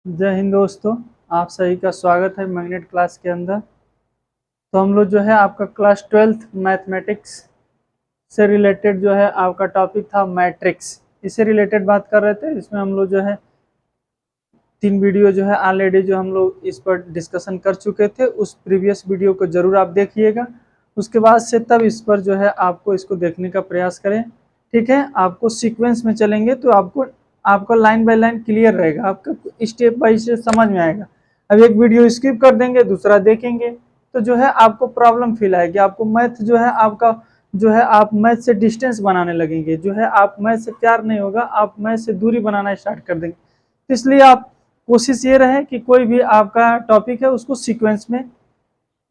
जय हिंद दोस्तों। आप सभी का स्वागत है मैग्नेट क्लास के अंदर। तो हम लोग जो है आपका क्लास 12th मैथमेटिक्स से रिलेटेड जो है आपका टॉपिक था मैट्रिक्स, इससे रिलेटेड बात कर रहे थे। इसमें हम लोग जो है 3 वीडियो जो है ऑलरेडी जो हम लोग इस पर डिस्कशन कर चुके थे। उस प्रीवियस वीडियो को ज़रूर आप देखिएगा, उसके बाद से तब इस पर जो है आपको इसको देखने का प्रयास करें। ठीक है, आपको सीक्वेंस में चलेंगे तो आपका लाइन बाय लाइन क्लियर रहेगा, आपका स्टेप बाय स्टेप समझ में आएगा। अब एक वीडियो स्किप कर देंगे, दूसरा देखेंगे तो जो है आपको प्रॉब्लम फील आएगी, आपको मैथ जो है आपका जो है आप मैथ से डिस्टेंस बनाने लगेंगे, जो है आप मैथ से प्यार नहीं होगा, आप मैथ से दूरी बनाना स्टार्ट कर देंगे। तो इसलिए आप कोशिश ये रहे कि कोई भी आपका टॉपिक है उसको सीक्वेंस में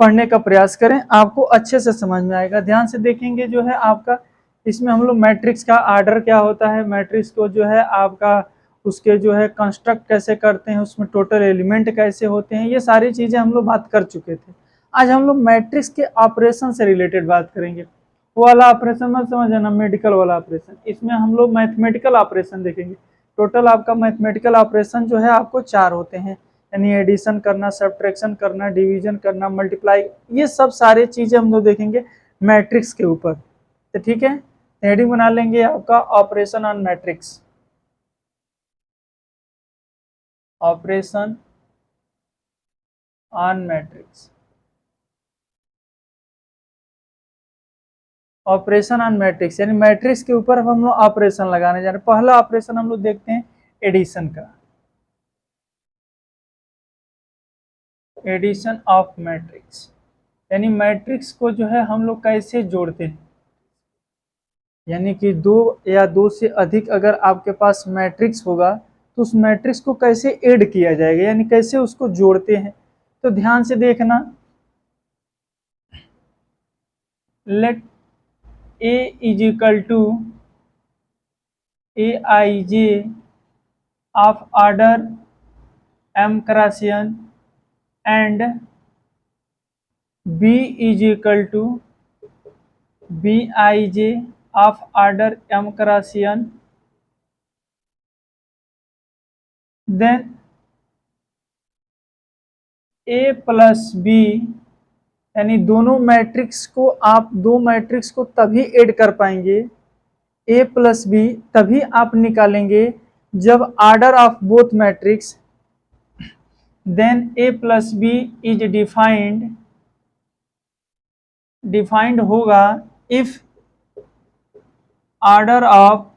पढ़ने का प्रयास करें, आपको अच्छे से समझ में आएगा। ध्यान से देखेंगे जो है आपका इसमें हम लोग मैट्रिक्स का आर्डर क्या होता है, मैट्रिक्स को जो है आपका उसके जो है कंस्ट्रक्ट कैसे करते हैं, उसमें टोटल एलिमेंट कैसे होते हैं, ये सारी चीज़ें हम लोग बात कर चुके थे। आज हम लोग मैट्रिक्स के ऑपरेशन से रिलेटेड बात करेंगे। वो वाला ऑपरेशन मत समझना, मेडिकल वाला ऑपरेशन। इसमें हम लोग मैथमेटिकल ऑपरेशन देखेंगे। टोटल आपका मैथमेटिकल ऑपरेशन जो है आपको 4 होते हैं, यानी एडिशन करना, सब्ट्रैक्शन करना, डिवीजन करना, मल्टीप्लाई, ये सब सारी चीज़ें हम लोग देखेंगे मैट्रिक्स के ऊपर। तो ठीक है, हेडिंग बना लेंगे आपका operation on matrix. Operation on matrix, operation on matrix यानी मैट्रिक्स के ऊपर हम लोग ऑपरेशन लगाने जा रहे हैं। पहला ऑपरेशन हम लोग देखते हैं एडिशन का, एडिशन ऑफ मैट्रिक्स, यानी मैट्रिक्स को जो है हम लोग कैसे जोड़ते हैं, यानी कि 2 या 2 से अधिक अगर आपके पास मैट्रिक्स होगा तो उस मैट्रिक्स को कैसे ऐड किया जाएगा, यानी कैसे उसको जोड़ते हैं। तो ध्यान से देखना, let A is equal to Aij of order m cross n and B is equal to Bij of order m cross n, then A plus B, यानी दोनों मैट्रिक्स को आप 2 मैट्रिक्स को तभी ऐड कर पाएंगे, A प्लस बी तभी आप निकालेंगे जब order of both matrix, then A plus B is defined होगा if order of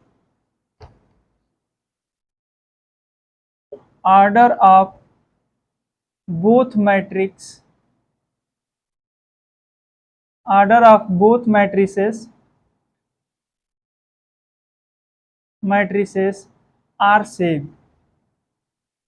both matrix, order of both matrices are same,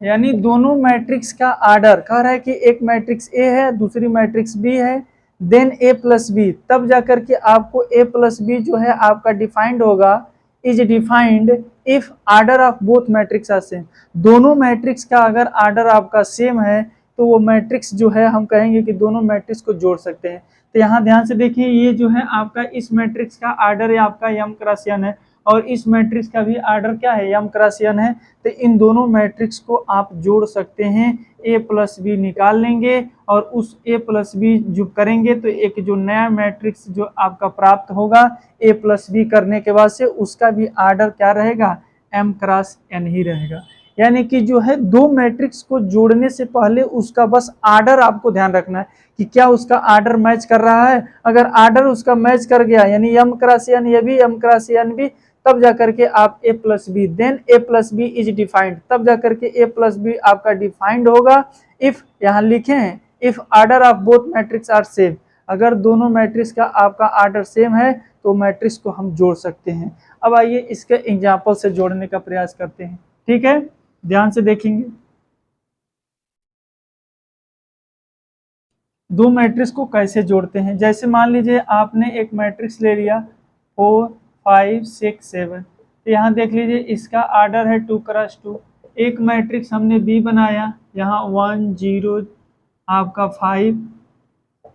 यानी दोनों मैट्रिक्स का आर्डर कह रहा है कि एक मैट्रिक्स ए है, दूसरी मैट्रिक्स बी है, देन ए प्लस बी, तब जाकर के आपको ए प्लस बी जो है आपका डिफाइंड होगा, is defined if order of both matrix are same. दोनों मैट्रिक्स का अगर ऑर्डर आपका सेम है तो वो मैट्रिक्स जो है हम कहेंगे कि दोनों मैट्रिक्स को जोड़ सकते हैं। तो यहाँ ध्यान से देखिए, ये जो है आपका इस मैट्रिक्स का ऑर्डर है आपका m क्रॉस n है, और इस मैट्रिक्स का भी ऑर्डर क्या है, m क्रॉस n है। तो इन दोनों मैट्रिक्स को आप जोड़ सकते हैं, a प्लस बी निकाल लेंगे और उस a प्लस बी जो करेंगे तो एक जो नया मैट्रिक्स जो आपका प्राप्त होगा a प्लस बी करने के बाद से उसका भी ऑर्डर क्या रहेगा, m क्रॉस n ही रहेगा। यानी कि जो है 2 मैट्रिक्स को जोड़ने से पहले उसका बस ऑर्डर आपको ध्यान रखना है कि क्या उसका ऑर्डर मैच कर रहा है। अगर ऑर्डर उसका मैच कर गया, यानी m क्रॉस n ये भी m क्रॉस n भी, तब जाकर के आप a plus B, then a plus B is defined, तब जाकर के a प्लस बी आपका डिफाइंड होगा इफ, यहाँ लिखे हैं if order of both matrix are same, अगर दोनों मैट्रिक्स का आपका ऑर्डर सेम है तो मैट्रिक्स को हम जोड़ सकते हैं। अब आइए इसके एग्जाम्पल से जोड़ने का प्रयास करते हैं। ठीक है, ध्यान से देखेंगे, 2 मैट्रिक्स को कैसे जोड़ते हैं। जैसे मान लीजिए आपने एक मैट्रिक्स ले लिया 4 5 6 7, तो यहाँ देख लीजिए इसका ऑर्डर है 2 क्रॉस 2। एक मैट्रिक्स हमने बी बनाया, यहाँ 1 0 आपका 5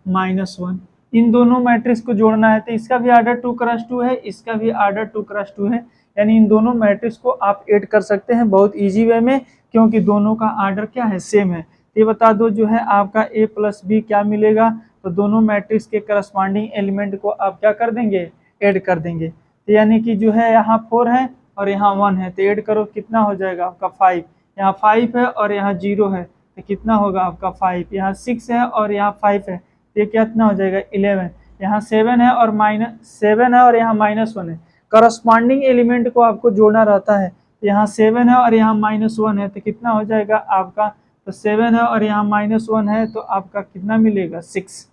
-1, इन दोनों मैट्रिक्स को जोड़ना है तो इसका भी ऑर्डर 2 क्रॉस 2 है, इसका भी ऑर्डर 2 क्रॉस 2 है। यानी इन दोनों मैट्रिक्स को आप ऐड कर सकते हैं बहुत इजी वे में, क्योंकि दोनों का आर्डर क्या है, सेम है। ये बता दो जो है आपका a प्लस बी क्या मिलेगा, तो दोनों मैट्रिक्स के करस्पॉन्डिंग एलिमेंट को आप क्या कर देंगे, ऐड कर देंगे। तो यानी कि जो है यहाँ 4 है और यहाँ 1 है, तो ऐड करो कितना हो जाएगा आपका 5। यहाँ 5 है और यहाँ 0 है, तो कितना होगा आपका 5। यहाँ 6 है और यहाँ 5 है, तो ये कितना हो जाएगा 11। यहाँ 7 है और -7 है और यहाँ -1 है। करस्पॉन्डिंग एलिमेंट को आपको जोड़ना रहता है। यहाँ 7 है और यहाँ -1 है, तो कितना हो जाएगा आपका, तो 7 है और यहाँ -1 है, तो आपका कितना मिलेगा 6।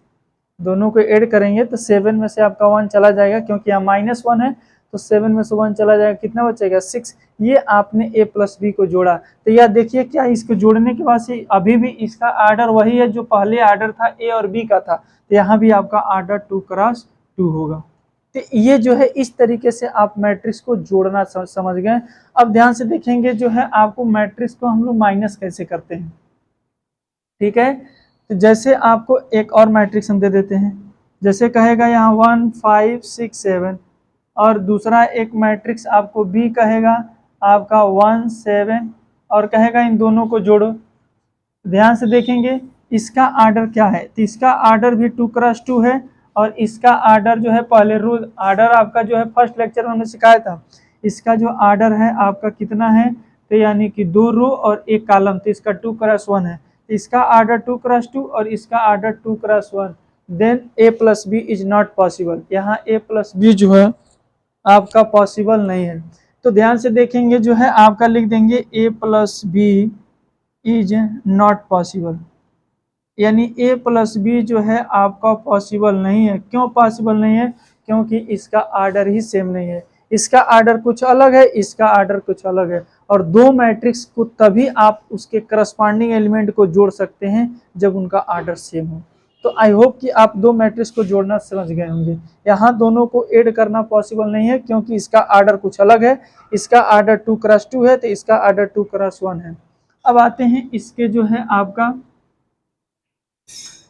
दोनों को ऐड करेंगे तो 7 में से आपका 1 चला जाएगा, क्योंकि यहाँ -1 है, तो 7 में से 1 चला जाएगा, कितना बचेगा 6। ये आपने a प्लस बी को जोड़ा। तो यह देखिए क्या इसको जोड़ने के बाद से अभी भी इसका आर्डर वही है जो पहले आर्डर था a और b का था, तो यहाँ भी आपका आर्डर 2 क्रॉस 2 होगा। तो ये जो है इस तरीके से आप मैट्रिक्स को जोड़ना समझ गए। अब ध्यान से देखेंगे जो है आपको मैट्रिक्स को हम लोग माइनस कैसे करते हैं, ठीक है। तो जैसे आपको एक और मैट्रिक्स हम दे देते हैं, जैसे कहेगा यहाँ 1 5 6 7, और दूसरा एक मैट्रिक्स आपको बी कहेगा आपका 1 7, और कहेगा इन दोनों को जोड़ो। ध्यान से देखेंगे इसका आर्डर क्या है, तो इसका आर्डर भी 2 क्रॉस 2 है, और इसका आर्डर जो है पहले रूल आर्डर आपका जो है फर्स्ट लेक्चर में हमने सिखाया था, इसका जो आर्डर है आपका कितना है, तो यानी कि 2 रो और 1 कॉलम, तो इसका 2 क्रॉस 1 है। इसका आर्डर 2 क्रॉस 2 और इसका order 2 cross 1, then a plus B is not possible. यहाँ a प्लस बी जो है आपका पॉसिबल नहीं है। तो ध्यान से देखेंगे जो है आपका लिख देंगे a plus B is not possible, यानी a प्लस बी जो है आपका पॉसिबल नहीं है। क्यों पॉसिबल नहीं है, क्योंकि इसका आर्डर ही सेम नहीं है। इसका आर्डर कुछ अलग है, इसका आर्डर कुछ अलग है, और दो मैट्रिक्स को तभी आप उसके करस्पॉन्डिंग एलिमेंट को जोड़ सकते हैं जब उनका आर्डर सेम हो। तो आई होप कि आप दो मैट्रिक्स को जोड़ना समझ गए होंगे। यहाँ दोनों को ऐड करना पॉसिबल नहीं है, क्योंकि इसका आर्डर कुछ अलग है। इसका आर्डर 2 क्रॉस 2 है, तो इसका आर्डर 2 क्रॉस 1 है। अब आते हैं इसके जो है आपका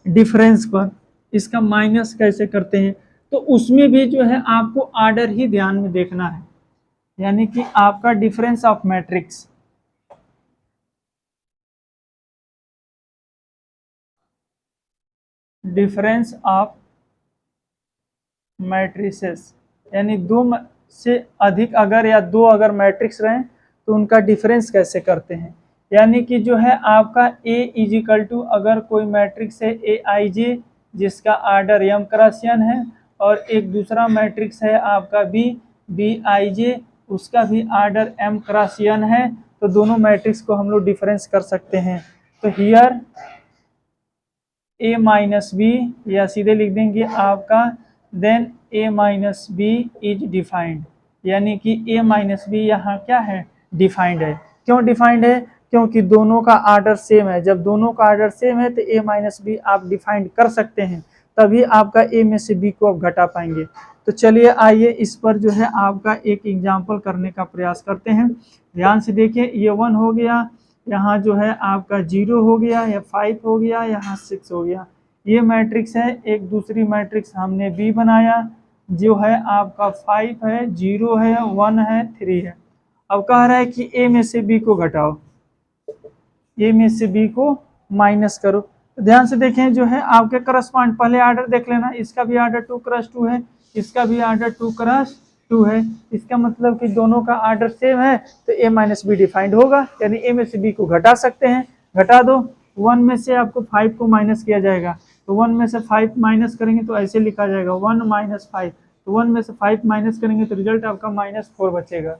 डिफरेंस पर, इसका माइनस कैसे करते हैं, तो उसमें भी जो है आपको आर्डर ही ध्यान में देखना है। यानी कि आपका difference of matrix, difference of matrices, यानी दो से अधिक अगर या दो अगर मैट्रिक्स रहें तो उनका डिफरेंस कैसे करते हैं। यानी कि जो है आपका A इज इक्वल टू, अगर कोई मैट्रिक्स है ए आई जे जिसका आर्डर m क्रॉस n है, और एक दूसरा मैट्रिक्स है आपका बी आई जे उसका भी आर्डर m क्रॉस n है, तो दोनों मैट्रिक्स को हम लोग डिफरेंस कर सकते हैं। तो हियर a माइनस बी, या सीधे लिख देंगे आपका then a minus B is defined, यानी कि a माइनस बी यहाँ क्या है, डिफाइंड है। क्यों डिफाइंड है, क्योंकि दोनों का आर्डर सेम है। जब दोनों का आर्डर सेम है तो a माइनस बी आप डिफाइंड कर सकते हैं, तभी आपका a में से b को आप घटा पाएंगे। तो चलिए आइए इस पर जो है आपका एक एग्जाम्पल करने का प्रयास करते हैं। ध्यान से देखिए, ये 1 हो गया, यहाँ जो है आपका 0 हो गया, या 5 हो गया, यहाँ 6 हो गया। ये मैट्रिक्स है। एक दूसरी मैट्रिक्स हमने बी बनाया जो है आपका 5 है, 0 है, 1 है, 3 है। अब कह रहा है कि ए में से बी को घटाओ, ए में से बी को माइनस करो। तो ध्यान से देखें जो है आपके करस्पॉन्ड, पहले आर्डर देख लेना, इसका भी आर्डर 2 क्रॉस 2 है, इसका भी आर्डर 2 क्रॉस 2 है। इसका मतलब कि दोनों का आर्डर सेम है, तो a माइनस बी डिफाइंड होगा, यानी a में से b को घटा सकते हैं। घटा दो, 1 में से आपको 5 को माइनस किया जाएगा, तो 1 में से 5 माइनस करेंगे तो ऐसे लिखा जाएगा 1 माइनस 5, तो 1 में से 5 माइनस करेंगे तो रिजल्ट आपका -4 बचेगा,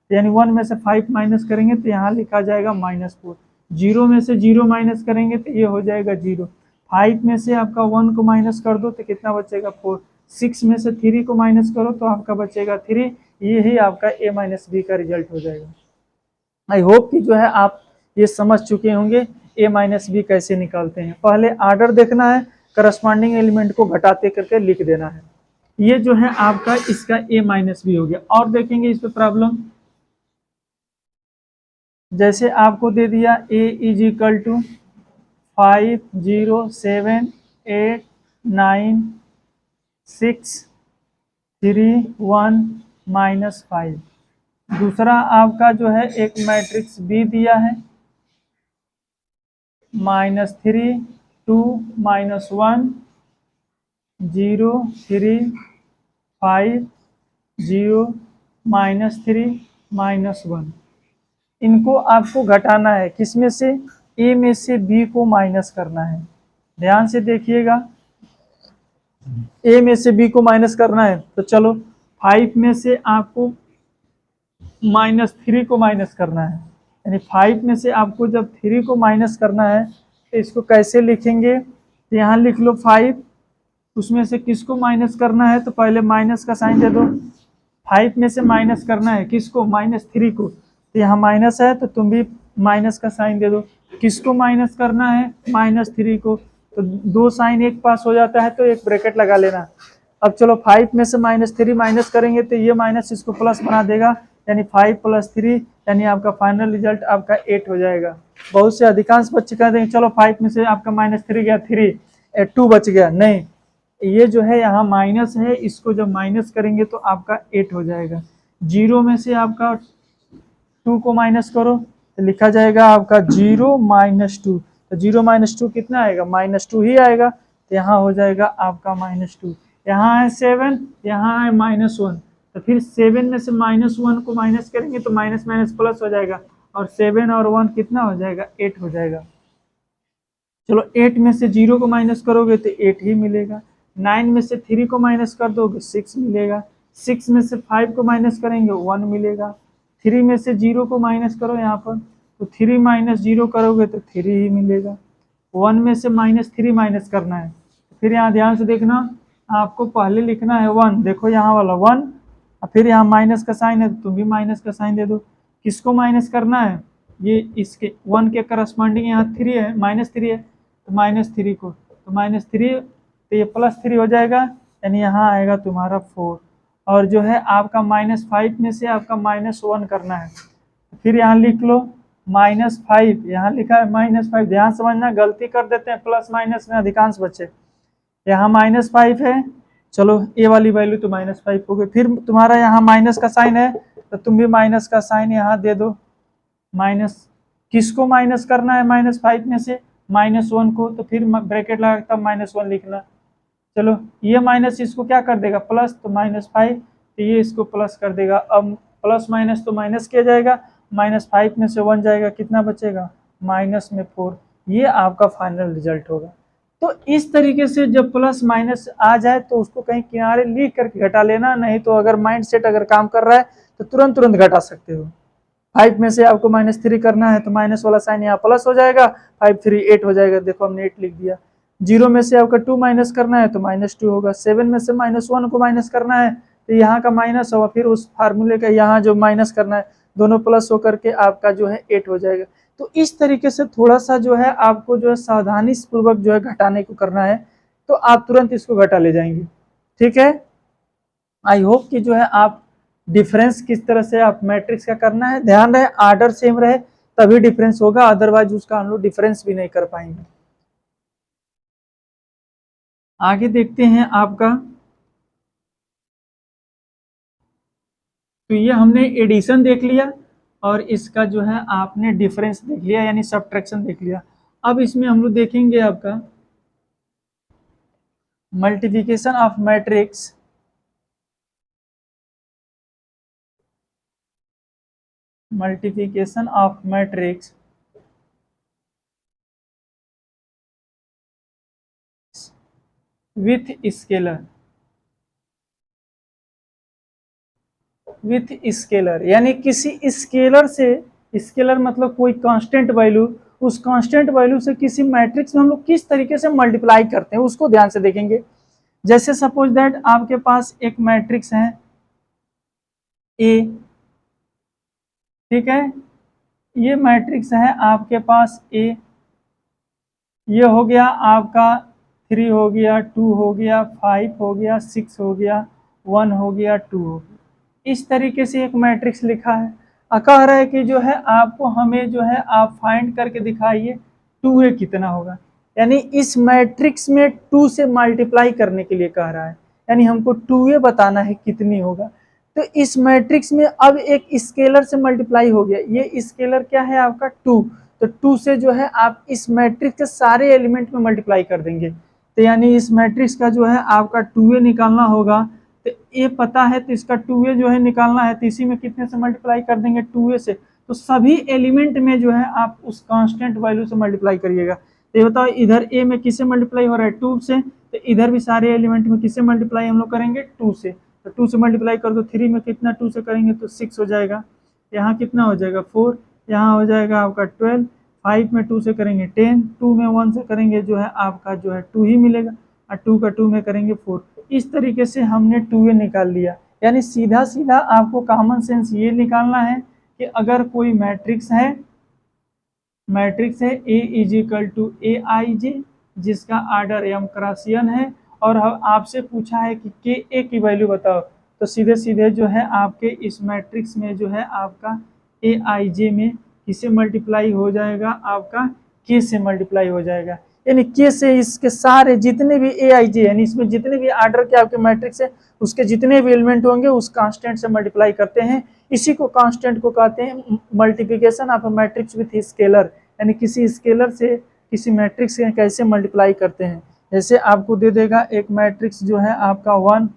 यानी 1 में से 5 माइनस करेंगे तो यहाँ लिखा जाएगा -4। 0 में से 0 माइनस करेंगे तो ये हो जाएगा 0। 5 में से आपका 1 को माइनस कर दो तो कितना बचेगा 4। 6 में से 3 को माइनस करो तो आपका बचेगा 3। ये ही आपका a माइनस बी का रिजल्ट हो जाएगा। आई होप कि जो है आप ये समझ चुके होंगे a माइनस बी कैसे निकालते हैं। पहले आर्डर देखना है, करस्पॉन्डिंग एलिमेंट को घटाते करके लिख देना है। ये जो है आपका इसका a माइनस बी हो गया। और देखेंगे इस पे प्रॉब्लम, जैसे आपको दे दिया a इज इक्वल टू 5 0 7 8 9 6 3 1 -5। दूसरा आपका जो है एक मैट्रिक्स बी दिया है, -3 2 -1 0 3 5 0 -3 -1। इनको आपको घटाना है, किसमें से? ए में से बी को माइनस करना है। ध्यान से देखिएगा, ए में से बी को माइनस करना है। तो चलो 5 में से आपको -3 को माइनस करना है, यानी 5 में से आपको जब 3 को माइनस करना है तो इसको कैसे लिखेंगे? तो यहाँ लिख लो 5, उसमें से किसको माइनस करना है? तो पहले माइनस का साइन दे दो। 5 में से माइनस करना है किसको? -3 को। तो यहाँ माइनस है तो तुम भी माइनस का साइन दे दो। किसको माइनस करना है? -3 को। तो दो साइन एक पास हो जाता है तो एक ब्रैकेट लगा लेना। अब चलो 5 में से -3 माइनस करेंगे तो ये माइनस इसको प्लस बना देगा, यानी 5 + 3, यानी आपका फाइनल रिजल्ट आपका 8 हो जाएगा। बहुत से अधिकांश बच्चे कहते हैं चलो 5 में से आपका -3 गया, 2 बच गया। नहीं, ये जो है यहाँ माइनस है, इसको जब माइनस करेंगे तो आपका 8 हो जाएगा। 0 में से आपका 2 को माइनस करो तो लिखा जाएगा आपका 0 - 2। तो 0 - 2 कितना आएगा? -2 ही आएगा। तो यहाँ हो जाएगा आपका -2। यहाँ है 7, यहाँ है -1। तो फिर 7 में से -1 को माइनस करेंगे तो माइनस माइनस प्लस हो जाएगा, और 7 और 1 कितना हो जाएगा? 8 हो जाएगा। चलो 8 में से 0 को माइनस करोगे तो 8 ही मिलेगा। 9 में से 3 को माइनस कर दोगे 6 मिलेगा। 6 में से 5 को माइनस करेंगे 1 मिलेगा। 3 में से 0 को माइनस करो यहाँ पर, तो 3 - 0 करोगे तो 3 ही मिलेगा। 1 में से -3 माइनस करना है, फिर यहाँ ध्यान से देखना, आपको पहले लिखना है 1, देखो यहाँ वाला 1, और फिर यहाँ माइनस का साइन है तो तुम भी माइनस का साइन दे दो। किसको माइनस करना है? ये इसके 1 के करस्पॉन्डिंग यहाँ 3 है, -3 है, तो -3 को, तो -3 तो ये +3 हो जाएगा, यानी यहाँ आएगा तुम्हारा 4। और जो है आपका -5 में से आपका -1 करना है, फिर यहाँ लिख लो -5, यहाँ लिखा है -5। ध्यान समझना, गलती कर देते हैं प्लस माइनस में अधिकांश बच्चे। यहाँ -5 है, चलो ए वाली वैल्यू तो -5 हो गई। फिर तुम्हारा यहाँ माइनस का साइन है तो तुम भी माइनस का साइन यहाँ दे दो। माइनस किसको माइनस करना है? -5 में से -1 को, तो फिर ब्रैकेट लगा तब -1 लिखना। चलो ये माइनस इसको क्या कर देगा? प्लस, तो -5, तो ये इसको प्लस कर देगा। अब प्लस माइनस तो माइनस किया जाएगा, -5 में से 1 जाएगा, कितना बचेगा? -4। ये आपका फाइनल रिजल्ट होगा। तो इस तरीके से जब प्लस माइनस आ जाए तो उसको कहीं किनारे लिख करके घटा लेना, नहीं तो अगर माइंड सेट अगर काम कर रहा है तो तुरंत तुरंत घटा सकते हो। 5 में से आपको -3 करना है तो माइनस वाला साइन यहाँ प्लस हो जाएगा, 5 3 8 हो जाएगा। देखो हमने 8 लिख दिया। 0 में से आपका 2 माइनस करना है तो -2 होगा। 7 में से -1 को माइनस करना है तो यहाँ का माइनस होगा, फिर उस फार्मूले का यहाँ जो माइनस करना है, दोनों प्लस होकर के आपका जो है 8 हो जाएगा। तो इस तरीके से थोड़ा सा जो है आपको जो है सावधानी पूर्वक जो है घटाने को करना है, तो आप तुरंत इसको घटा ले जाएंगे। ठीक है, आई होप कि जो है आप डिफरेंस किस तरह से आप मैट्रिक्स का करना है, ध्यान रहे आर्डर सेम रहे तभी डिफरेंस होगा, अदरवाइज उसका हम लोग डिफरेंस भी नहीं कर पाएंगे। आगे देखते हैं आपका, तो ये हमने एडिशन देख लिया और इसका जो है आपने डिफरेंस देख लिया, यानी सब्ट्रैक्शन देख लिया। अब इसमें हम लोग देखेंगे आपका multiplication of matrix with scalar, यानी किसी स्केलर से, स्केलर मतलब कोई कांस्टेंट वैल्यू, उस कांस्टेंट वैल्यू से किसी मैट्रिक्स में हम लोग किस तरीके से मल्टीप्लाई करते हैं उसको ध्यान से देखेंगे। जैसे सपोज दैट आपके पास एक मैट्रिक्स है ए, ठीक है, ये मैट्रिक्स है आपके पास ए, ये हो गया आपका 3 हो गया, 2 हो गया, 5 हो गया, 6 हो गया, 1 हो गया, 2 हो गया। इस तरीके से एक मैट्रिक्स लिखा है। कह रहा है कि जो है आपको हमें जो है आप फाइंड करके दिखाइए 2a कितना होगा, यानी इस मैट्रिक्स में 2 से मल्टीप्लाई करने के लिए कह रहा है, यानी हमको 2a बताना है कितनी होगा। तो इस मैट्रिक्स में अब एक स्केलर से मल्टीप्लाई हो गया, ये स्केलर क्या है आपका 2, तो 2 से जो है आप इस मैट्रिक्स के सारे एलिमेंट में मल्टीप्लाई कर देंगे। तो यानी इस मैट्रिक्स का जो है आपका 2a निकालना होगा, तो ए पता है तो इसका 2a जो है निकालना है, तो इसी में कितने से मल्टीप्लाई कर देंगे 2a से, तो सभी एलिमेंट में जो है आप उस कांस्टेंट वैल्यू से मल्टीप्लाई करिएगा। तो ये बताओ इधर a में किससे मल्टीप्लाई हो रहा है 2 से, तो इधर भी सारे एलिमेंट में किससे मल्टीप्लाई हम लोग करेंगे 2 से, तो 2 से मल्टीप्लाई कर दो, 3 में कितना 2 से करेंगे तो 6 हो जाएगा, यहाँ कितना हो जाएगा 4, यहाँ हो जाएगा आपका 12, 5 में 2 से करेंगे 10, 2 में 1 से करेंगे जो है आपका जो है 2 ही मिलेगा, और 2 का 2 में करेंगे 4। इस तरीके से हमने 2a निकाल लिया। यानी सीधा सीधा आपको कॉमन सेंस ये निकालना है कि अगर कोई मैट्रिक्स है A is equal to aij जिसका आर्डर m क्रॉस n है, और आपसे पूछा है कि ka की वैल्यू बताओ, तो सीधे सीधे जो है आपके इस मैट्रिक्स में जो है आपका aij में किसे मल्टीप्लाई हो जाएगा, आपका k से मल्टीप्लाई हो जाएगा। यानी k से इसके सारे जितने भी aij यानी इसमें जितने भी आर्डर के आपके मैट्रिक्स है उसके जितने भी एलिमेंट होंगे उस कांस्टेंट से मल्टीप्लाई करते हैं। इसी को कांस्टेंट को कहते हैं multiplication of a matrix with scalar, यानी किसी स्केलर से किसी मैट्रिक्स से कैसे मल्टीप्लाई करते हैं। जैसे आपको दे देगा एक मैट्रिक्स जो है आपका 1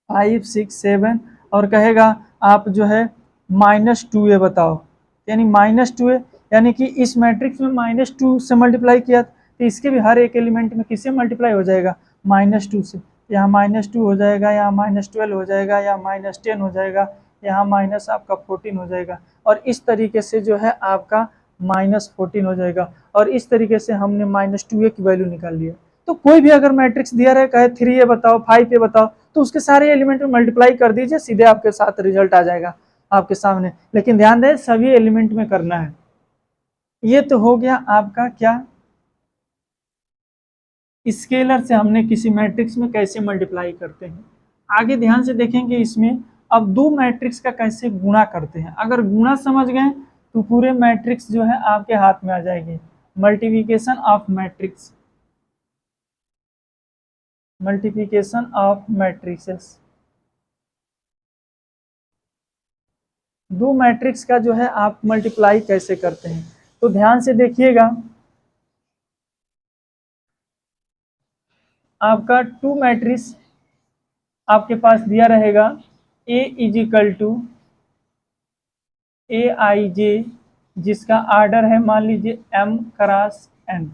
5 6 7 और कहेगा आप जो है -2a बताओ, यानी -2a यानी कि इस मैट्रिक्स में -2 से मल्टीप्लाई किया तो इसके भी हर एक एलिमेंट में किससे मल्टीप्लाई हो जाएगा -2 से, यहाँ -2 हो जाएगा, यहाँ -12 हो जाएगा, यहाँ -10 हो जाएगा, यहाँ माइनस आपका 14 हो जाएगा, और इस तरीके से जो है आपका -14 हो जाएगा। और इस तरीके से हमने -2a की वैल्यू निकाल लिया। तो कोई भी अगर मैट्रिक्स दिया रहे कहे 3a बताओ 5a बताओ तो उसके सारे एलिमेंट में मल्टीप्लाई कर दीजिए, सीधे आपके साथ रिजल्ट आ जाएगा आपके सामने। लेकिन ध्यान दें सभी एलिमेंट में करना है। ये तो हो गया आपका क्या स्केलर से हमने किसी मैट्रिक्स में कैसे मल्टीप्लाई करते हैं। आगे ध्यान से देखेंगे इसमें अब दो मैट्रिक्स का कैसे गुणा करते हैं। अगर गुणा समझ गए तो पूरे मैट्रिक्स जो है आपके हाथ में आ जाएगी। Multiplication of matrix, multiplication of matrixes, दो मैट्रिक्स का जो है आप मल्टीप्लाई कैसे करते हैं। तो ध्यान से देखिएगा आपका 2 मैट्रिक्स आपके पास दिया रहेगा A is equal to aij जिसका आर्डर है मान लीजिए m क्रॉस n,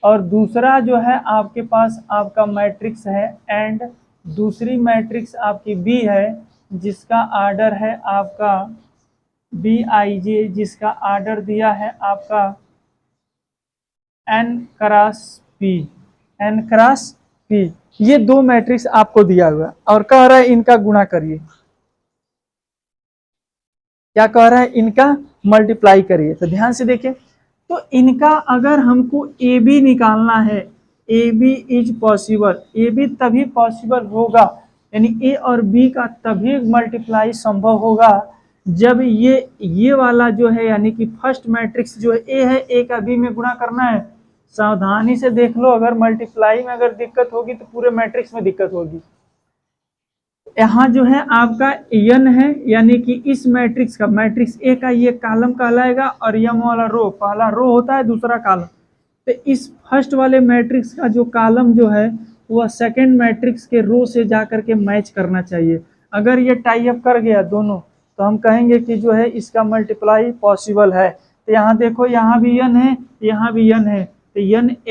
और दूसरा जो है आपके पास आपका मैट्रिक्स है एंड दूसरी मैट्रिक्स आपकी B है जिसका आर्डर है आपका bij जिसका आर्डर दिया है आपका n क्रॉस p। ये दो मैट्रिक्स आपको दिया हुआ और कह रहा है इनका गुणा करिए। क्या कह रहा है, इनका मल्टीप्लाई करिए। तो ध्यान से देखिए, तो इनका अगर हमको ए बी निकालना है, A B is possible, A B तभी पॉसिबल होगा यानी ए और बी का तभी मल्टीप्लाई संभव होगा जब ये वाला जो है यानी कि फर्स्ट मैट्रिक्स जो है ए है, ए का बी में गुणा करना है। सावधानी से देख लो, अगर मल्टीप्लाई में अगर दिक्कत होगी तो पूरे मैट्रिक्स में दिक्कत होगी। यहाँ जो है आपका n है यानी कि इस मैट्रिक्स का, मैट्रिक्स ए का ये कॉलम कहलाएगा और यम वाला रो, पहला रो होता है दूसरा कॉलम। तो इस फर्स्ट वाले मैट्रिक्स का जो कॉलम जो है वह सेकंड मैट्रिक्स के रो से जाकर के मैच करना चाहिए। अगर ये टाई अप कर गया दोनों तो हम कहेंगे कि जो है इसका मल्टीप्लाई पॉसिबल है। तो यहाँ देखो, यहाँ भी n है, यहाँ भी n है, तो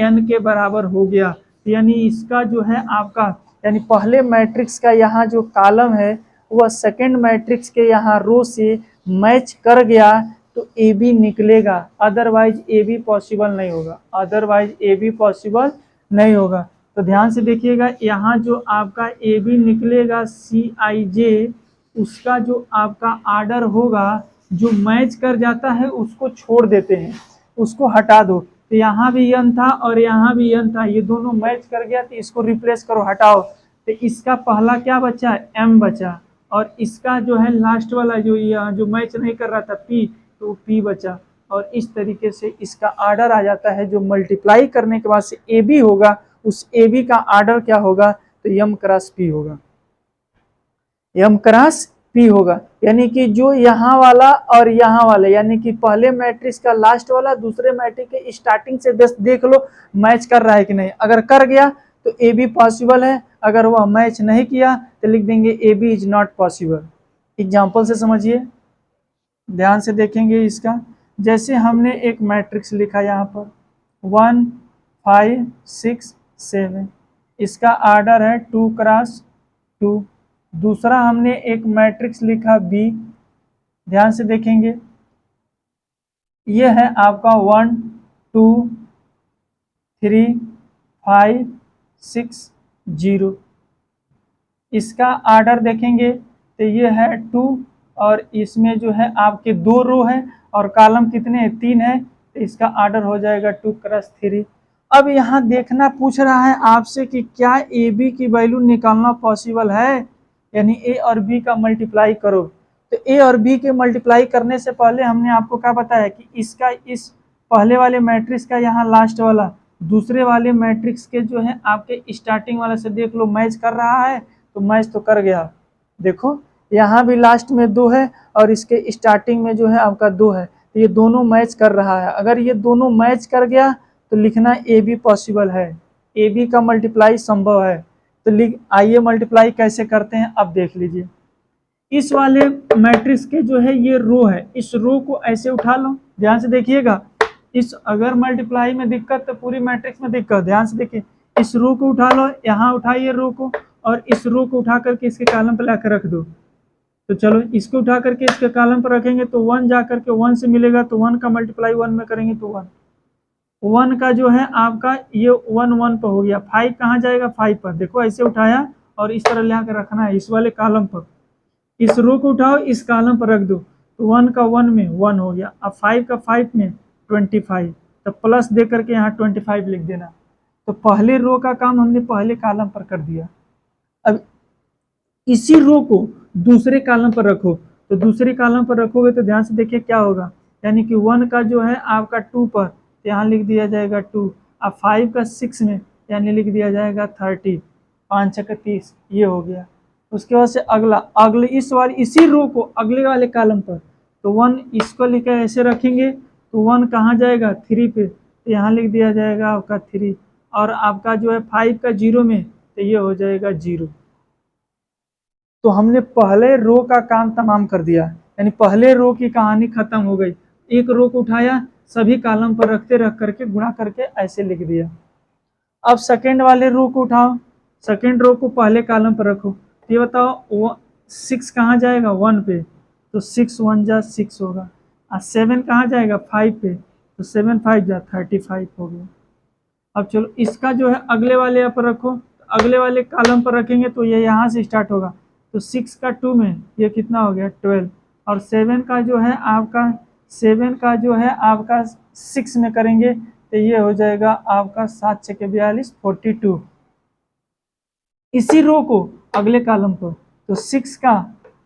n के बराबर हो गया। यानी इसका जो है आपका यानी पहले मैट्रिक्स का यहाँ जो कॉलम है वह सेकंड मैट्रिक्स के यहाँ रो से मैच कर गया तो ए बी निकलेगा, अदरवाइज ए बी पॉसिबल नहीं होगा, अदरवाइज ए बी पॉसिबल नहीं होगा। तो ध्यान से देखिएगा, यहाँ जो आपका ए बी निकलेगा सी आई जे, उसका जो आपका आर्डर होगा जो मैच कर जाता है उसको छोड़ देते हैं, उसको हटा दो। तो यहाँ भी n था और यहाँ भी n था, ये दोनों मैच कर गया तो इसको रिप्लेस करो, हटाओ। तो इसका पहला क्या बचा, m बचा, और इसका जो है लास्ट वाला जो मैच नहीं कर रहा था p, तो p बचा। और इस तरीके से इसका आर्डर आ जाता है। जो मल्टीप्लाई करने के बाद से ab होगा उस ab का आर्डर क्या होगा, तो m क्रॉस p होगा, m क्रॉस p होगा। यानी कि जो यहाँ वाला और यहाँ वाला, यानी कि पहले मैट्रिक्स का लास्ट वाला दूसरे मैट्रिक्स के स्टार्टिंग से देख लो मैच कर रहा है कि नहीं। अगर कर गया तो ए बी पॉसिबल है, अगर वह मैच नहीं किया तो लिख देंगे A B is not possible. Example से समझिए, ध्यान से देखेंगे इसका। जैसे हमने एक मैट्रिक्स लिखा यहाँ पर 1 5 6 7, इसका आर्डर है 2 क्रॉस 2। दूसरा हमने एक मैट्रिक्स लिखा बी, ध्यान से देखेंगे, यह है आपका 1 2 3 5 6 0। इसका आर्डर देखेंगे तो ये है 2 और इसमें जो है आपके 2 रो है और कॉलम कितने हैं, 3 है, तो इसका आर्डर हो जाएगा 2 क्रॉस 3। अब यहाँ देखना पूछ रहा है आपसे कि क्या ए बी की वैल्यू निकालना पॉसिबल है, यानी ए और बी का मल्टीप्लाई करो। तो ए और बी के मल्टीप्लाई करने से पहले हमने आपको क्या बताया कि इसका इस पहले वाले मैट्रिक्स का यहाँ लास्ट वाला दूसरे वाले मैट्रिक्स के जो है आपके स्टार्टिंग वाले से देख लो मैच कर रहा है, तो मैच तो कर गया। देखो यहाँ भी लास्ट में 2 है और इसके स्टार्टिंग में जो है आपका 2 है, तो ये दोनों मैच कर रहा है। अगर ये दोनों मैच कर गया तो लिखना ए बी पॉसिबल है, ए बी का मल्टीप्लाई संभव है। तो लिख आइए मल्टीप्लाई कैसे करते हैं अब देख लीजिए। इस वाले मैट्रिक्स के जो है ये रो है, इस रो को ऐसे उठा लो, ध्यान से देखिएगा। इस अगर मल्टीप्लाई में दिक्कत तो पूरी मैट्रिक्स में दिक्कत, ध्यान से देखिए। इस रो को उठा लो, यहाँ उठाइए रो को, और इस रो को उठा करके इसके कॉलम पर लाकर रख दो। तो चलो इसको उठा करके इसके कॉलम पर रखेंगे तो 1 जा करके 1 से मिलेगा, तो 1 का मल्टीप्लाई 1 में करेंगे तो 1 का जो है आपका ये 1 1 पर हो गया। 5 कहाँ जाएगा, 5 पर। देखो ऐसे उठाया और इस तरह ला कर रखना है इस वाले कॉलम पर। इस रो को उठाओ इस कॉलम पर रख दो, तो 1 का 1 में 1 हो गया। अब 5 का 5 में 25, तो प्लस दे करके यहाँ 25 लिख देना। तो पहले रो का काम हमने पहले कॉलम पर कर दिया। अब इसी रो को दूसरे कॉलम पर रखो, तो दूसरे कॉलम पर रखोगे तो ध्यान से देखिए क्या होगा, यानी कि 1 का जो है आपका 2 पर, तो यहाँ लिख दिया जाएगा 2। अब 5 का 6 में यानी लिख दिया जाएगा 30, 5 6 30, ये हो गया। उसके बाद से अगले इस वाले इसी रो को अगले वाले कॉलम पर, तो 1 इसको लेकर ऐसे रखेंगे, तो 1 कहाँ जाएगा 3 पे, तो यहाँ लिख दिया जाएगा आपका 3, और आपका जो है 5 का 0 में, तो ये हो जाएगा 0। तो हमने पहले रो का काम तमाम कर दिया, यानी पहले रो की कहानी खत्म हो गई। एक रो को उठाया सभी कॉलम पर रख करके गुणा करके ऐसे लिख दिया। अब सेकंड वाले रो को उठाओ, सेकंड रो को पहले कॉलम पर रखो। ये बताओ 6 कहाँ जाएगा 1 पे, तो 6 1 जा 6 होगा। 7 कहाँ जाएगा 5 पे, तो 7 5 जा 35 हो गया। अब चलो इसका जो है अगले वाले पर रखो, अगले वाले कॉलम पर रखेंगे तो ये यहाँ से स्टार्ट होगा, तो 6 का 2 में ये कितना हो गया 12, और 7 का जो है आपका 6 में करेंगे तो ये हो जाएगा आपका 7 6 42 42। इसी रो को अगले कॉलम पर, तो 6 का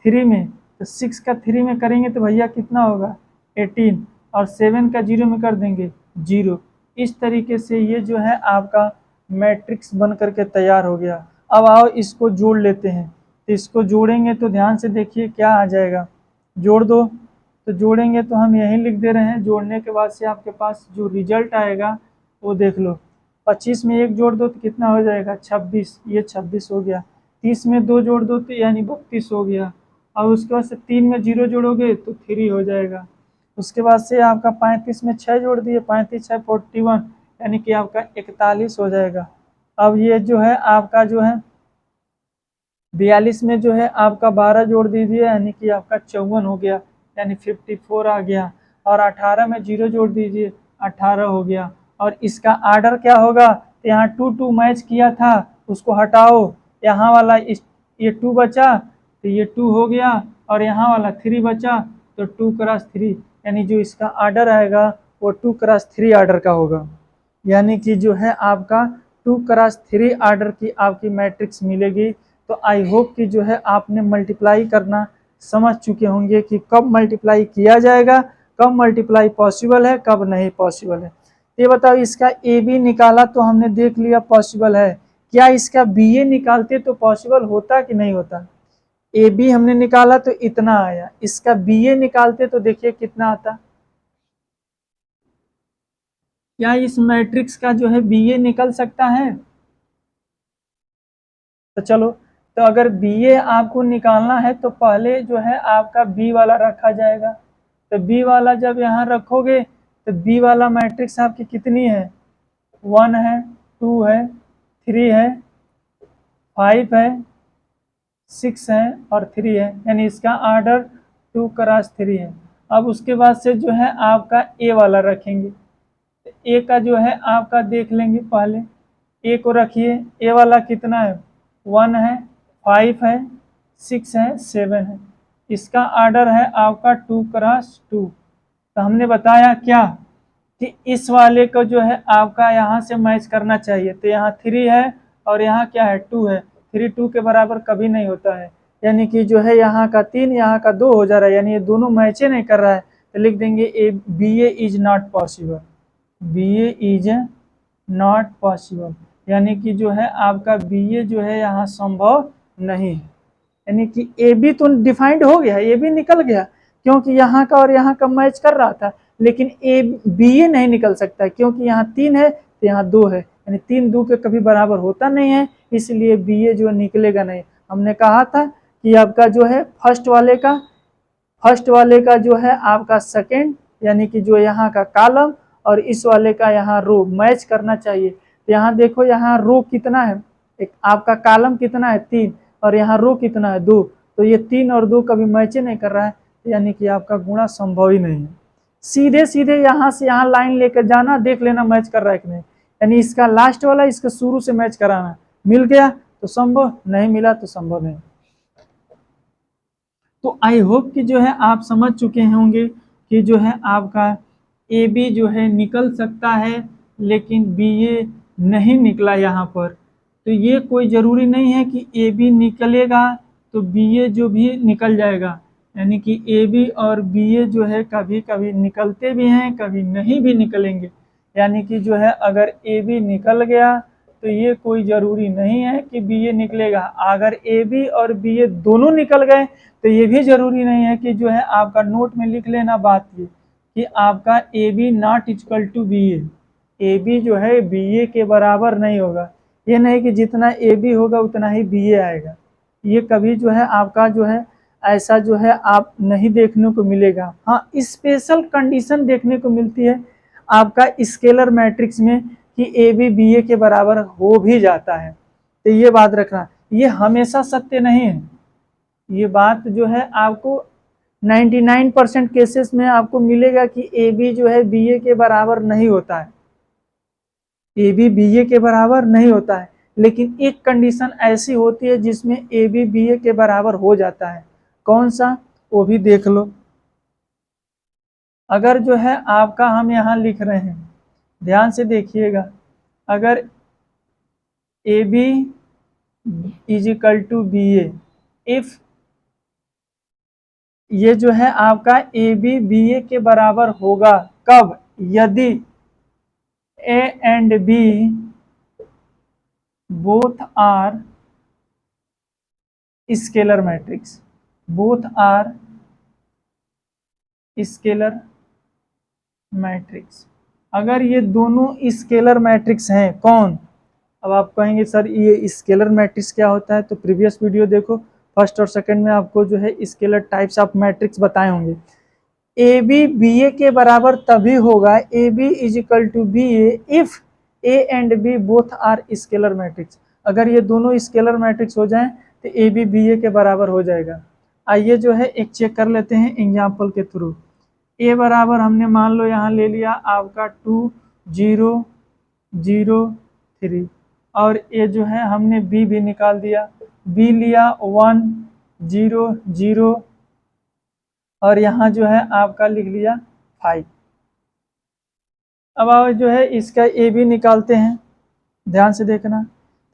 3 में, तो 6 का 3 में करेंगे तो भैया कितना होगा 18, और 7 का 0 में कर देंगे 0। इस तरीके से ये जो है आपका मैट्रिक्स बन करके तैयार हो गया। अब आओ इसको जोड़ लेते हैं, तो इसको जोड़ेंगे तो ध्यान से देखिए क्या आ जाएगा, जोड़ दो। तो जोड़ेंगे तो हम यही लिख दे रहे हैं, जोड़ने के बाद से आपके पास जो रिजल्ट आएगा वो देख लो। 25 में 1 जोड़ दो तो कितना हो जाएगा 26, ये 26 हो गया। 30 में 2 जोड़ दो तो यानी 32 हो गया। और उसके बाद से 3 में 0 जोड़ोगे तो 3 हो जाएगा। उसके बाद से आपका 35 में 6 जोड़ दिए, 35 6 41, यानी कि आपका 41 हो जाएगा। अब ये जो है आपका जो है 42 में जो है आपका 12 जोड़ दीजिए, यानी कि आपका 54 हो गया, यानी 54 आ गया। और 18 में 0 जोड़ दीजिए, 18 हो गया। और इसका आर्डर क्या होगा, तो यहाँ 2 2 मैच किया था उसको हटाओ, यहाँ वाला ये 2 बचा तो ये 2 हो गया, और यहाँ वाला 3 बचा तो 2 क्रॉस 3, यानी जो इसका आर्डर आएगा वो 2 क्रॉस 3 आर्डर का होगा। यानी कि जो है आपका 2 क्रॉस 3 आर्डर की आपकी मैट्रिक्स मिलेगी। तो आई होप कि जो है आपने मल्टीप्लाई करना समझ चुके होंगे कि कब मल्टीप्लाई किया जाएगा, कब मल्टीप्लाई पॉसिबल है, कब नहीं पॉसिबल है। ये बताओ इसका ए बी निकाला तो हमने देख लिया पॉसिबल है, क्या इसका बी ए निकालते तो पॉसिबल होता कि नहीं होता? ए बी हमने निकाला तो इतना आया, इसका बी ए निकालते तो देखिए कितना आता। क्या इस मैट्रिक्स का जो है बी ए निकल सकता है? तो चलो, तो अगर बी ए आपको निकालना है तो पहले जो है आपका बी वाला रखा जाएगा। तो बी वाला जब यहाँ रखोगे तो बी वाला मैट्रिक्स आपकी कितनी है? 1 है, 2 है, 3 है, 5 है, 6 है और 3 है, यानी इसका ऑर्डर 2 क्रॉस 3 है। अब उसके बाद से जो है आपका ए वाला रखेंगे। ए का जो है आपका देख लेंगे, पहले ए को रखिए। ए वाला कितना है? 1 है, 5 है, 6 है, 7 है। इसका ऑर्डर है आपका 2 क्रॉस 2। तो हमने बताया क्या कि इस वाले को जो है आपका यहाँ से मैच करना चाहिए। तो यहाँ 3 है और यहाँ क्या है? 2 है। 3 2 के बराबर कभी नहीं होता है, यानी कि जो है यहाँ का 3 यहाँ का 2 हो जा रहा है, यानी ये दोनों मैचे नहीं कर रहा है। तो लिख देंगे A B A is not possible, B A is not possible, यानी कि जो है आपका बी ए जो है यहाँ संभव नहीं है। यानी कि ए बी तो डिफाइंड हो गया, ए बी निकल गया, क्योंकि यहाँ का और यहाँ का मैच कर रहा था। लेकिन ए बी ए नहीं निकल सकता, क्योंकि यहाँ 3 है तो यहाँ 2 है, यानी 3 2 के कभी बराबर होता नहीं है, इसलिए बी ए जो निकलेगा नहीं। हमने कहा था कि आपका जो है फर्स्ट वाले का जो है आपका सेकेंड, यानी कि जो यहाँ का कॉलम और इस वाले का यहाँ रो मैच करना चाहिए। तो यहाँ देखो, यहाँ रो कितना है? एक आपका कॉलम कितना है? 3, और यहाँ रो कितना है? 2। तो ये 3 और 2 कभी मैच नहीं कर रहा है, यानी कि आपका गुणा संभव ही नहीं है। सीधे सीधे यहाँ से यहाँ लाइन लेकर जाना, देख लेना मैच कर रहा है कि नहीं, यानी इसका लास्ट वाला इसका शुरू से मैच कराना। मिल गया तो संभव, नहीं मिला तो संभव नहीं। तो आई होप कि जो है आप समझ चुके होंगे कि जो है आपका ए बी जो है निकल सकता है, लेकिन बी ए नहीं निकला यहाँ पर। तो ये कोई ज़रूरी नहीं है कि ए बी निकलेगा तो बी ए जो भी निकल जाएगा, यानी कि ए बी और बी ए जो है कभी कभी निकलते भी हैं, कभी नहीं भी निकलेंगे। यानी कि जो है अगर ए बी निकल गया तो ये कोई ज़रूरी नहीं है कि बी ए निकलेगा। अगर ए बी और बी ए दोनों निकल गए तो ये भी ज़रूरी नहीं है कि जो है आपका नोट में लिख लेना बात ये कि आपका A B not equal to B A B जो है बी ए के बराबर नहीं होगा। ये नहीं कि जितना ए बी होगा उतना ही बी ए आएगा, ये कभी जो है आपका जो है ऐसा जो है आप नहीं देखने को मिलेगा। हाँ, स्पेशल कंडीशन देखने को मिलती है आपका स्केलर मैट्रिक्स में कि ए बी बी ए के बराबर हो भी जाता है। तो ये बात रखना, ये हमेशा सत्य नहीं है। ये बात जो है आपको 99% केसेस में आपको मिलेगा कि ए बी जो है बी ए के बराबर नहीं होता है, ए बी बी ए के बराबर नहीं होता है। लेकिन एक कंडीशन ऐसी होती है जिसमें ए बी बी ए के बराबर हो जाता है। कौन सा? वो भी देख लो। अगर जो है आपका हम यहाँ लिख रहे हैं, ध्यान से देखिएगा, अगर A B is equal to B A, if ये जो है आपका ए बी बी ए के बराबर होगा कब? यदि A and B both are scalar matrix, both are scalar matrix. अगर ये दोनों स्केलर मैट्रिक्स हैं, कौन? अब आप कहेंगे सर ये स्केलर मैट्रिक्स क्या होता है? तो प्रीवियस वीडियो देखो, फर्स्ट और सेकंड में आपको जो है स्केलर टाइप्स ऑफ मैट्रिक्स बताए होंगे। ए बी बी ए के बराबर तभी होगा, A B is equal to B A, if A and B both are scalar matrix. अगर ये दोनों स्केलर मैट्रिक्स हो जाएं तो ए बी बी ए के बराबर हो जाएगा। आइए जो है एक चेक कर लेते हैं एग्जाम्पल के थ्रू। ए बराबर हमने मान लो यहाँ ले लिया आपका 2 0 0 3, और ए जो है हमने बी भी निकाल दिया, बी लिया 1 0 0, और यहाँ जो है आपका लिख लिया 5। अब आप जो है इसका ए बी निकालते हैं, ध्यान से देखना।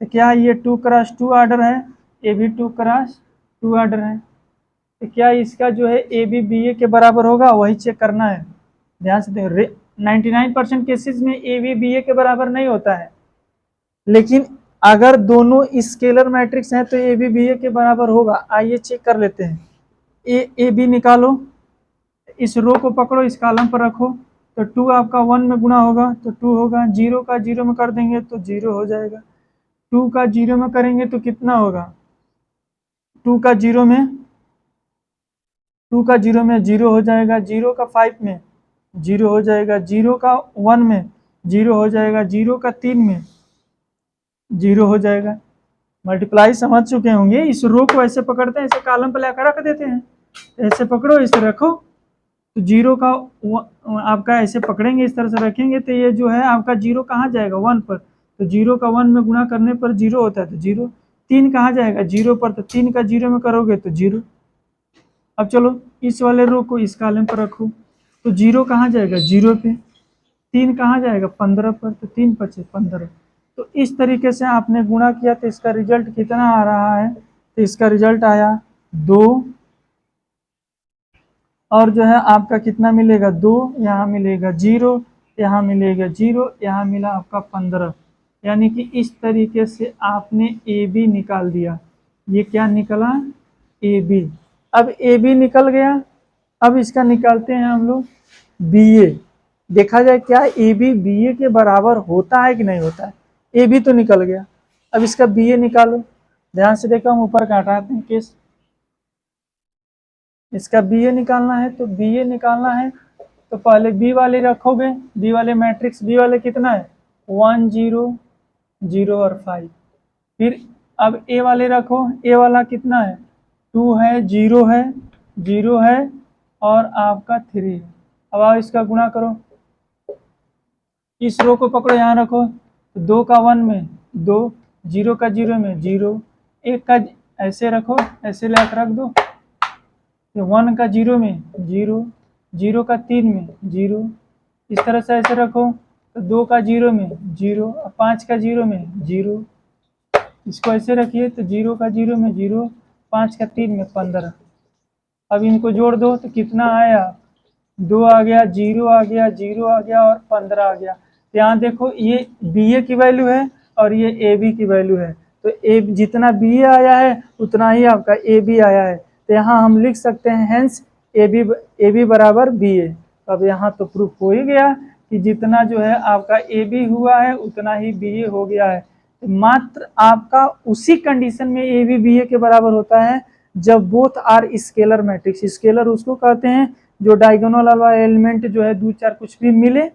तो क्या ये 2 क्रॉस 2 ऑर्डर है? ए भी 2 क्रॉस 2 ऑर्डर है। तो क्या इसका जो है ए बी बी ए के बराबर होगा? वही चेक करना है, ध्यान से देखो। 99% केसेस में ए बी बी ए के बराबर नहीं होता है, लेकिन अगर दोनों स्केलर मैट्रिक्स हैं तो ए बी बी ए के बराबर होगा। आइए चेक कर लेते हैं। ए बी निकालो, इस रो को पकड़ो, इस कॉलम पर रखो, तो 2 आपका 1 में गुणा होगा तो 2 होगा, 0 का 0 में कर देंगे तो 0 हो जाएगा, 2 का 0 में करेंगे तो कितना होगा, 2 का 0 में 0 हो जाएगा, 0 का 5 में 0 हो जाएगा, 0 का 1 में 0 हो जाएगा, 0 का 3 में 0 हो जाएगा। मल्टीप्लाई समझ चुके होंगे। इस रो को ऐसे पकड़ते हैं, ऐसे कॉलम पर लेकर रख देते हैं, ऐसे पकड़ो, इसे रखो, तो 0 का आपका ऐसे पकड़ेंगे, इस तरह से रखेंगे तो ये जो है आपका 0 कहाँ जाएगा, 1 पर, तो 0 का 1 में गुणा करने पर 0 होता है तो 0। 3 कहाँ जाएगा, 0 पर, तो 3 का 0 में करोगे तो 0। अब चलो इस वाले रो को इस कॉलम पर रखो, तो 0 कहाँ जाएगा, 0 पे, 3 कहाँ जाएगा, 15 पर, तो 3 पचे 15। तो इस तरीके से आपने गुणा किया तो इसका रिजल्ट कितना आ रहा है, तो इसका रिजल्ट आया 2, और जो है आपका कितना मिलेगा, 2, यहाँ मिलेगा 0, यहाँ मिलेगा 0, यहाँ मिला आपका 15। यानी कि इस तरीके से आपने ए बी निकाल दिया। ये क्या निकला, ए बी। अब ए बी निकल गया, अब इसका निकालते हैं हम लोग बी ए। देखा जाए क्या ए बी बी ए के बराबर होता है कि नहीं होता है। ए बी तो निकल गया, अब इसका बी ए निकालो। ध्यान से देखो, हम ऊपर काटाते हैं केस, इसका बी ए निकालना है, तो बी ए निकालना है तो पहले बी वाले रखोगे, बी वाले मैट्रिक्स, बी वाले कितना है 1 0 0 और 5। फिर अब ए वाले रखो, ए वाला कितना है 2 है, 0 है, 0 है और आपका 3 है। अब आप इसका गुणा करो, इस रो को पकड़ो, यहाँ रखो, 2 का 1 में 2, 0 का 0 में 0, 1 का ऐसे रखो, ऐसे लाकर रख दो, 1 का 0 में 0, 0 का 3 में 0, इस तरह से ऐसे रखो, तो 2 का 0 में 0, 5 का 0 में 0, इसको ऐसे रखिए तो 0 का 0 में 0, 5 का 3 में 15। अब इनको जोड़ दो तो कितना आया, 2 आ गया, 0 आ गया, 0 आ गया और 15 आ गया। यहाँ देखो ये बी ए की वैल्यू है और ये ए बी की वैल्यू है, तो ए जितना बी ए आया है उतना ही आपका ए बी आया है। तो यहाँ हम लिख सकते हैं हेंस ए बी बराबर बी ए। अब यहाँ तो प्रूफ हो ही गया कि जितना जो है आपका ए बी हुआ है उतना ही बी ए हो गया है। तो मात्र आपका उसी कंडीशन में ए बी बी ए के बराबर होता है जब both are scalar matrix. Scalar उसको कहते हैं जो डायगोनल वाला एलिमेंट जो है 2 4 कुछ भी मिले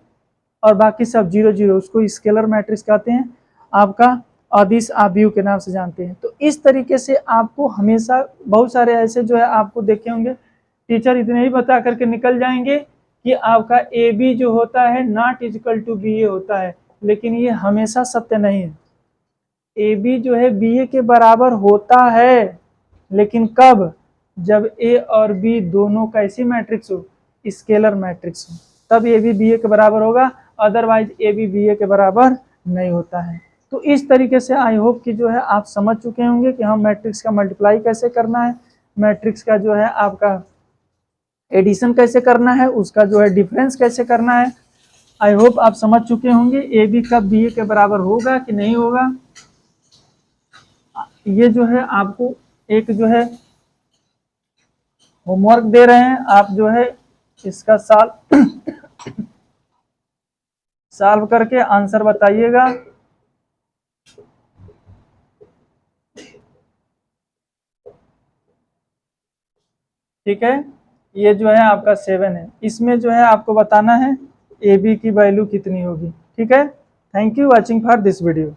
और बाकी सब 0 0, उसको स्केलर मैट्रिक्स कहते हैं। आपका अदिश आव्यूह के नाम से जानते हैं। तो इस तरीके से आपको हमेशा बहुत सारे ऐसे जो है आपको देखे होंगे टीचर इतने ही बता करके निकल जाएंगे कि आपका ए बी जो होता है नॉट इक्वल टू बी ए होता है, लेकिन ये हमेशा सत्य नहीं है। ए बी जो है बी ए के बराबर होता है, लेकिन कब, जब ए और बी दोनों कैसी मैट्रिक्स हो, स्केलर मैट्रिक्स हो, तब ए बी बी ए के बराबर होगा, अदरवाइज ए बी बी ए के बराबर नहीं होता है। तो इस तरीके से आई होप कि जो है आप समझ चुके होंगे कि हम मैट्रिक्स का मल्टीप्लाई कैसे करना है, मैट्रिक्स का जो है आपका एडिशन कैसे करना है, उसका जो है डिफरेंस कैसे करना है। आई होप आप समझ चुके होंगे ए बी कब बी ए के बराबर होगा कि नहीं होगा। ये जो है आपको एक जो है होमवर्क दे रहे हैं, आप जो है इसका सॉल्व करके आंसर बताइएगा। ठीक है, ये जो है आपका 7 है, इसमें जो है आपको बताना है ए बी की वैल्यू कितनी होगी। ठीक है, thank you watching for this video.